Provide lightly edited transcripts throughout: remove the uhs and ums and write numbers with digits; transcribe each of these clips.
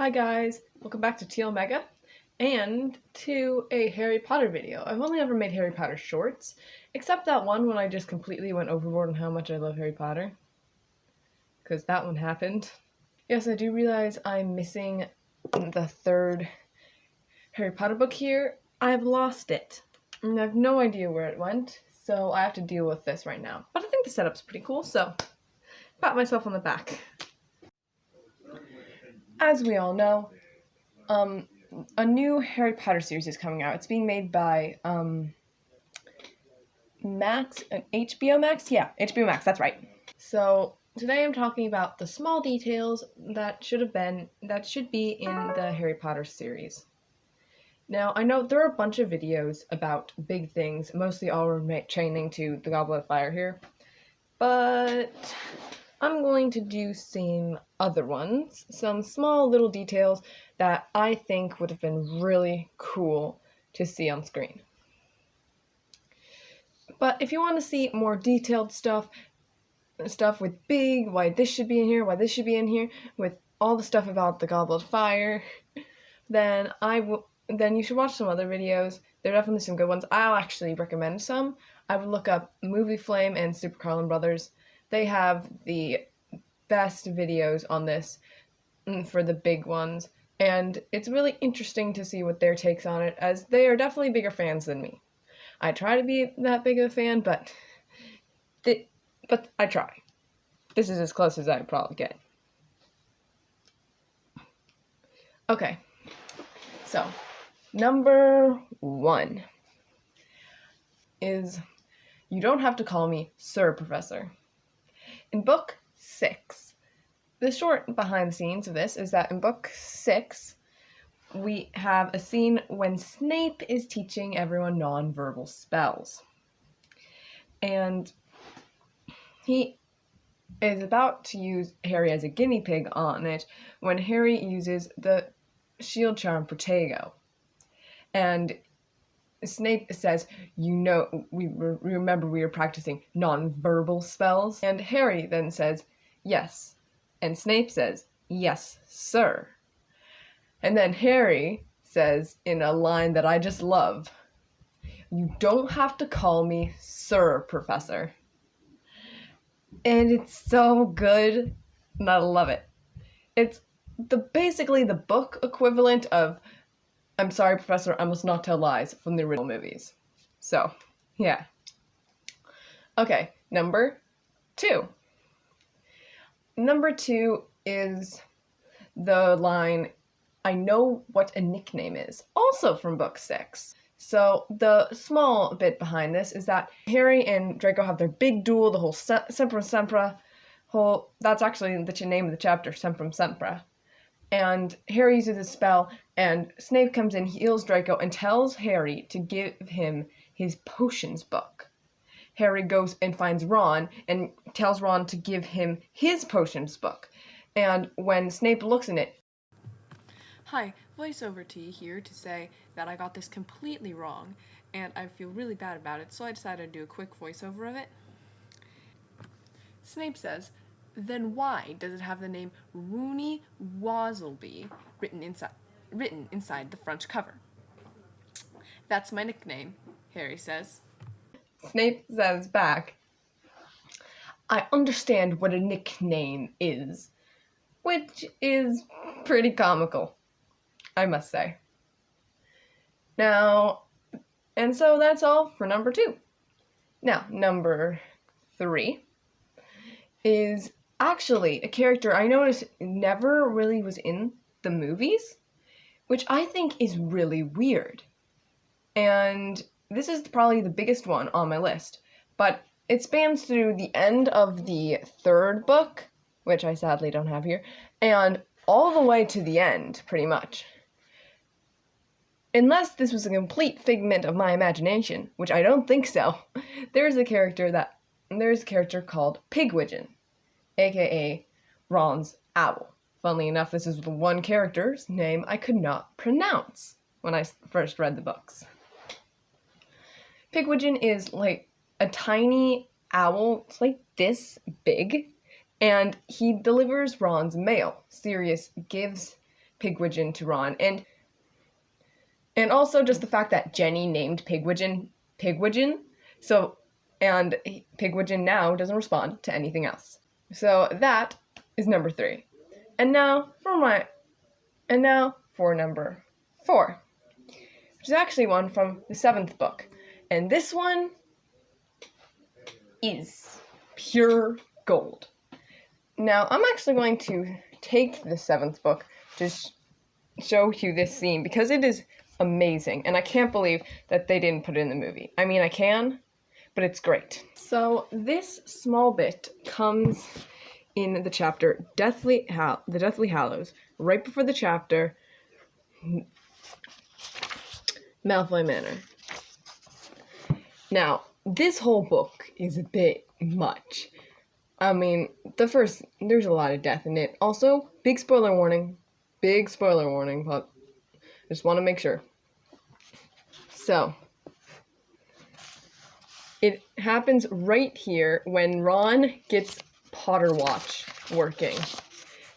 Hi guys, welcome back to T Omega and to a Harry Potter video. I've only ever made Harry Potter shorts, except that one when I just completely went overboard on how much I love Harry Potter. Because that one happened. Yes, I do realize I'm missing the third Harry Potter book here. I've lost it, and I have no idea where it went, so I have to deal with this right now. But I think the setup's pretty cool, so pat myself on the back. As we all know, a new Harry Potter series is coming out. It's being made by HBO Max? Yeah, HBO Max, that's right. So today I'm talking about the small details that should be in the Harry Potter series. Now, I know there are a bunch of videos about big things, mostly all pertaining to the Goblet of Fire here, but I'm going to do some other ones, some small little details that I think would have been really cool to see on screen. But if you want to see more detailed stuff with big, why this should be in here, why this should be in here, with all the stuff about the Goblet of Fire, then you should watch some other videos. There are definitely some good ones. I'll actually recommend some. I would look up Movie Flame and Super Carlin Brothers. They have the best videos on this for the big ones, and it's really interesting to see what their takes on it, as they are definitely bigger fans than me. I try to be that big of a fan, but I try. This is as close as I'd probably get. Okay, so number 1 is you don't have to call me Sir Professor. In book 6, the short behind the scenes of this is that in book 6, we have a scene when Snape is teaching everyone non-verbal spells. And he is about to use Harry as a guinea pig on it when Harry uses the shield charm Protego. And Snape says, remember we were practicing non-verbal spells? And Harry then says, yes. And Snape says, yes, sir. And then Harry says, in a line that I just love, you don't have to call me Sir Professor. And it's so good, and I love it. It's basically the book equivalent of I'm sorry, Professor, I must not tell lies from the original movies. So, yeah. Okay, number 2. Number 2 is the line, I know what a nickname is, also from book 6. So, the small bit behind this is that Harry and Draco have their big duel, the whole Sempra Sempra, that's actually the name of the chapter, Sempra Sempra. And Harry uses a spell, and Snape comes in, heals Draco, and tells Harry to give him his potions book. Harry goes and finds Ron, and tells Ron to give him his potions book. And when Snape looks in it... Hi, voiceover T here to say that I got this completely wrong, and I feel really bad about it, so I decided to do a quick voiceover of it. Snape says, then why does it have the name Rooney Wazzleby written inside the front cover? That's my nickname, Harry says. Snape says back, I understand what a nickname is, which is pretty comical, I must say. Now, and so that's all for number 2. Now, number 3 is actually a character I noticed never really was in the movies, which I think is really weird. And this is probably the biggest one on my list, but it spans through the end of the 3rd book, which I sadly don't have here, and all the way to the end, pretty much. Unless this was a complete figment of my imagination, which I don't think so, there's a character called Pigwidgeon, aka Ron's owl. Funnily enough, this is the one character's name I could not pronounce when I first read the books. Pigwidgeon is like a tiny owl, it's like this big, and he delivers Ron's mail. Sirius gives Pigwidgeon to Ron, and also just the fact that Jenny named Pigwidgeon, so, and Pigwidgeon now doesn't respond to anything else. So that is number 3. And now for number 4, which is actually one from the 7th book. And this one is pure gold. Now, I'm actually going to take the 7th book to show you this scene because it is amazing, and I can't believe that they didn't put it in the movie. I mean, I can, but it's great. So this small bit comes in the chapter The Deathly Hallows, right before the chapter Malfoy Manor. Now, this whole book is a bit much. I mean, there's a lot of death in it. Also, big spoiler warning, but I just want to make sure. So, it happens right here when Ron gets Potter Watch working.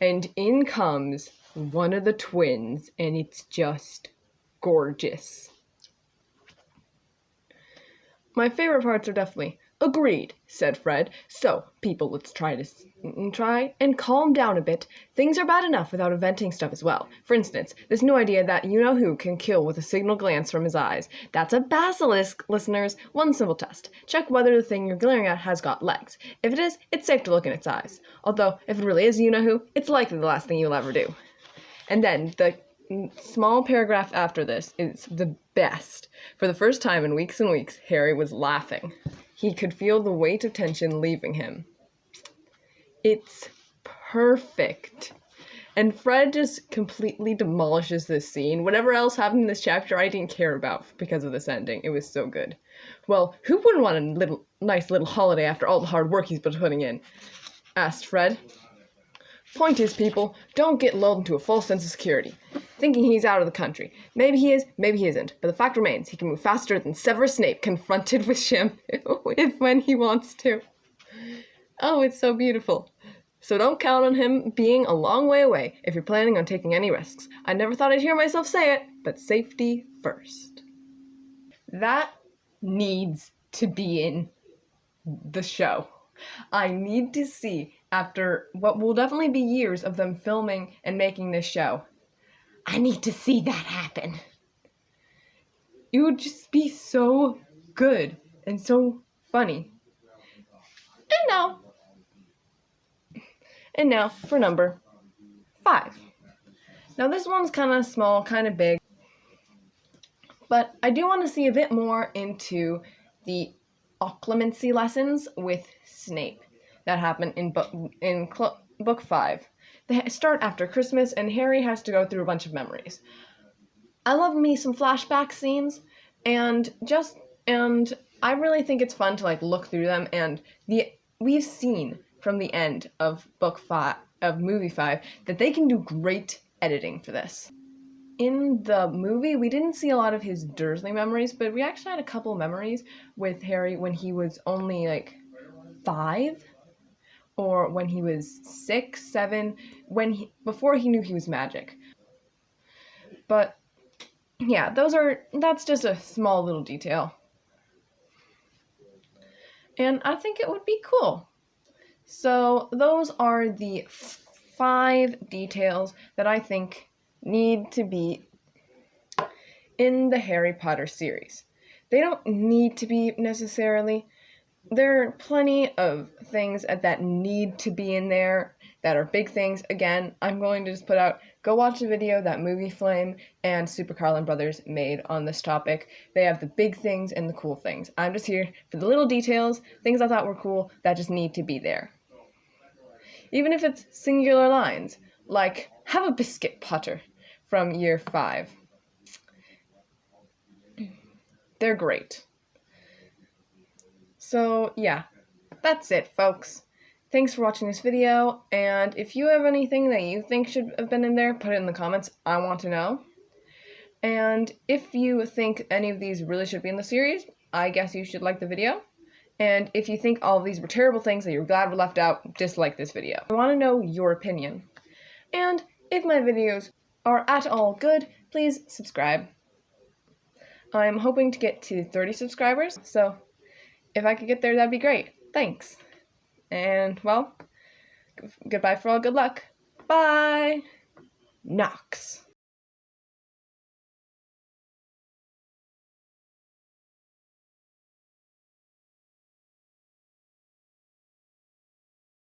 And in comes one of the twins, and it's just gorgeous. My favorite parts are definitely, "Agreed," said Fred. "So, people, let's try and calm down a bit. Things are bad enough without inventing stuff as well. For instance, this new idea that you-know-who can kill with a single glance from his eyes. That's a basilisk, listeners. One simple test. Check whether the thing you're glaring at has got legs. If it is, it's safe to look in its eyes. Although, if it really is you-know-who, it's likely the last thing you'll ever do." And then, the small paragraph after this is the best. For the first time in weeks and weeks, Harry was laughing. He could feel the weight of tension leaving him. It's perfect. And Fred just completely demolishes this scene. Whatever else happened in this chapter, I didn't care about because of this ending. It was so good. "Well, who wouldn't want a nice little holiday after all the hard work he's been putting in?" asked Fred. "Point is, people, don't get lulled into a false sense of security, thinking he's out of the country. Maybe he is, maybe he isn't, but the fact remains, he can move faster than Severus Snape confronted with shampoo when he wants to. Oh, it's so beautiful. So don't count on him being a long way away if you're planning on taking any risks. I never thought I'd hear myself say it, but safety first." That needs to be in the show. I need to see, after what will definitely be years of them filming and making this show, I need to see that happen. It would just be so good and so funny. And now for number 5. Now this one's kind of small, kind of big, but I do want to see a bit more into the occlumency lessons with Snape that happen in book 5. They start after Christmas, and Harry has to go through a bunch of memories. I love me some flashback scenes, and I really think it's fun to look through them. And we've seen from the end of movie 5 that they can do great editing for this. In the movie, we didn't see a lot of his Dursley memories, but we actually had a couple of memories with Harry when he was only 5, or when he was 6, 7, before he knew he was magic. But yeah, that's just a small little detail. And I think it would be cool. So those are the 5 details that I think need to be in the Harry Potter series. They don't need to be necessarily. There are plenty of things that need to be in there that are big things. Again, I'm going to just put out, go watch the video that Movie Flame and Super Carlin Brothers made on this topic. They have the big things and the cool things. I'm just here for the little details, things I thought were cool that just need to be there. Even if it's singular lines, like, "Have a biscuit, Potter," from year 5. They're great. So, yeah, that's it, folks. Thanks for watching this video, and if you have anything that you think should have been in there, put it in the comments. I want to know. And if you think any of these really should be in the series, I guess you should like the video. And if you think all of these were terrible things that you're glad were left out, dislike this video. I want to know your opinion. And if my videos are at all good, please subscribe. I'm hoping to get to 30 subscribers, so if I could get there, that'd be great. Thanks. And, well, goodbye for all good luck. Bye! Knox.